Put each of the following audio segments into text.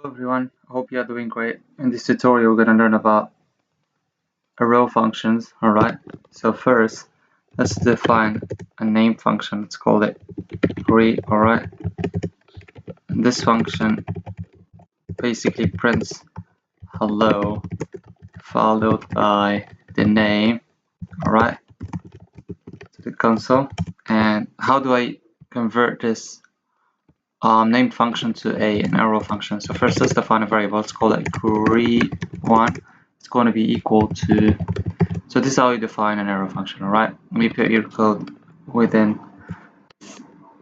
Hello everyone, I hope you are doing great. In this tutorial we're going to learn about arrow functions, alright? So first, let's define a name function, let's call it read, alright? And this function basically prints hello followed by the name, alright, to the console. And how do I convert this named function to an arrow function? So first let's define a variable, let's call it greet1. It's going to be equal to, so this is how you define an arrow function, alright? Let me put your code within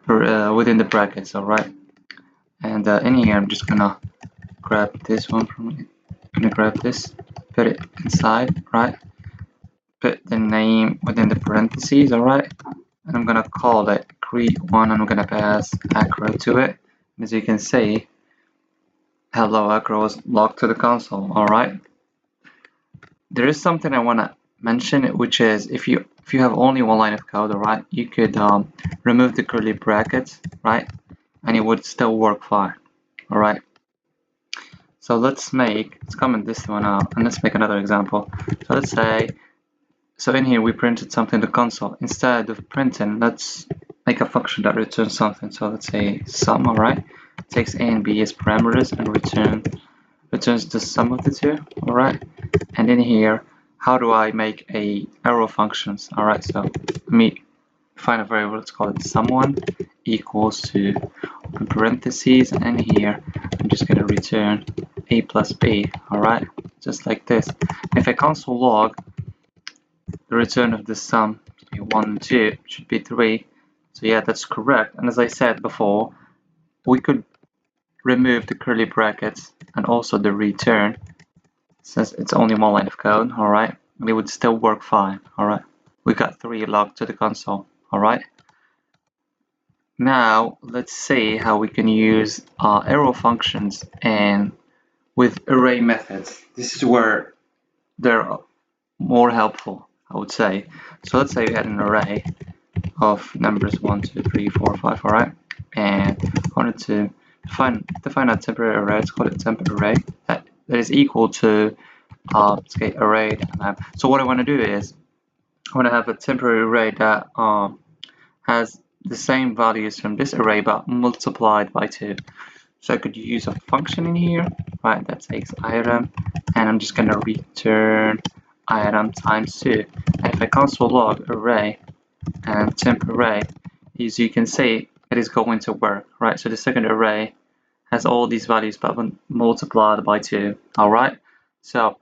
the brackets, alright? And in here I'm just gonna grab this one from it. I'm gonna grab this, put it inside, right? Put the name within the parentheses, alright? And I'm gonna call it greet1 and I'm gonna pass acro to it. And as you can see, hello acro is locked to the console, alright? There is something I wanna mention, which is if you have only one line of code, alright, you could remove the curly brackets, right? And it would still work fine, alright? So let's comment this one out and let's make another example. So let's say, so in here we printed something to the console. Instead of printing, let's make a function that returns something. So let's say sum, alright? Takes a and b as parameters and returns the sum of the two, alright? And in here, how do I make a arrow functions? Alright, so let me find a variable, let's call it someone equals to open parentheses, and in here I'm just going to return a plus b, alright, just like this. If I console log, the return of the sum should be 1 and 2, should be 3, so yeah, that's correct. And as I said before, we could remove the curly brackets and also the return, since it's only one line of code, alright, and it would still work fine, alright. We got 3 logged to the console, alright. Now let's see how we can use arrow functions and with array methods. This is where they're more helpful, I would say. So let's say we had an array of numbers 1, 2, 3, 4, 5, alright, and I wanted to define a temporary array. Let's call it temp array that is equal to array. So what I want to do is I want to have a temporary array that has the same values from this array but multiplied by 2. So I could use a function in here, right, that takes item, and I'm just going to return item times 2. And if I console log array and temp array, as you can see, it is going to work, right? So the second array has all these values but multiplied by 2, alright? So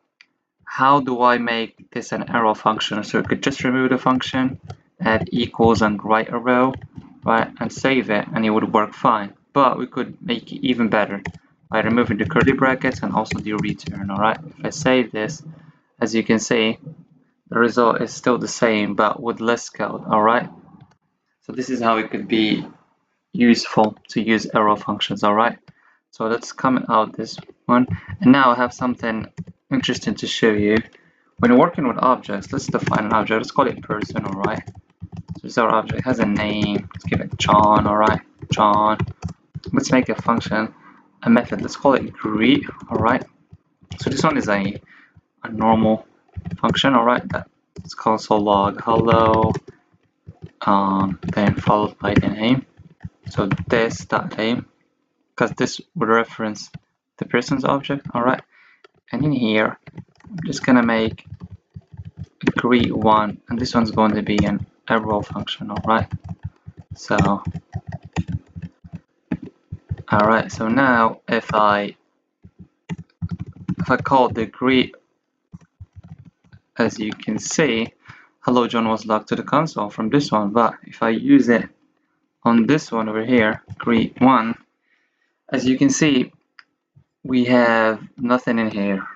how do I make this an arrow function? So I could just remove the function, add equals and write a row, right, and save it, and it would work fine. But we could make it even better by removing the curly brackets and also the return, alright? If I save this, as you can see, the result is still the same but with less code, alright? So this is how it could be useful to use arrow functions, alright? So let's comment out this one, and now I have something interesting to show you. When you're working with objects, let's define an object. Let's call it person, alright? So this is our object, it has a name. Let's give it John, alright? John. Let's make a function, a method. Let's call it greet, alright? So this one is a normal function, alright? That's console log hello, then followed by the name. So this dot name, because this would reference the person's object, alright? And in here, I'm just gonna make greet1, and this one's going to be an arrow function, alright? So, alright, so now if I call the greet, as you can see, hello John was logged to the console from this one, but if I use it on this one over here, greet1, as you can see, we have nothing in here.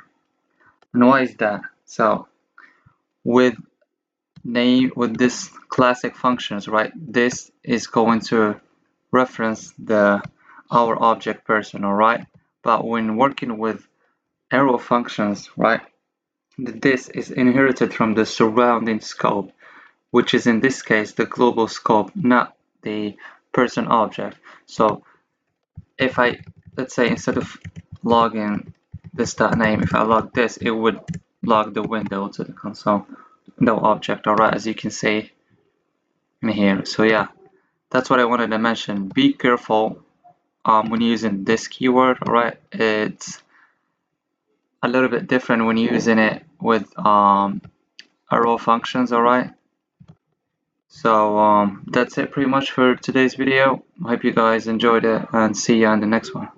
And why is that? So with this classic functions, right, this is going to reference our object person, alright? But when working with arrow functions, right, this is inherited from the surrounding scope, which is in this case the global scope, not the person object. So if let's say instead of logging this.name, if I log this, it would log the window to the console, no object. Alright, as you can see in here. So yeah, that's what I wanted to mention. Be careful when using this keyword. Alright, it's a little bit different when using it with arrow functions. Alright, so that's it pretty much for today's video. I hope you guys enjoyed it, and see you on the next one.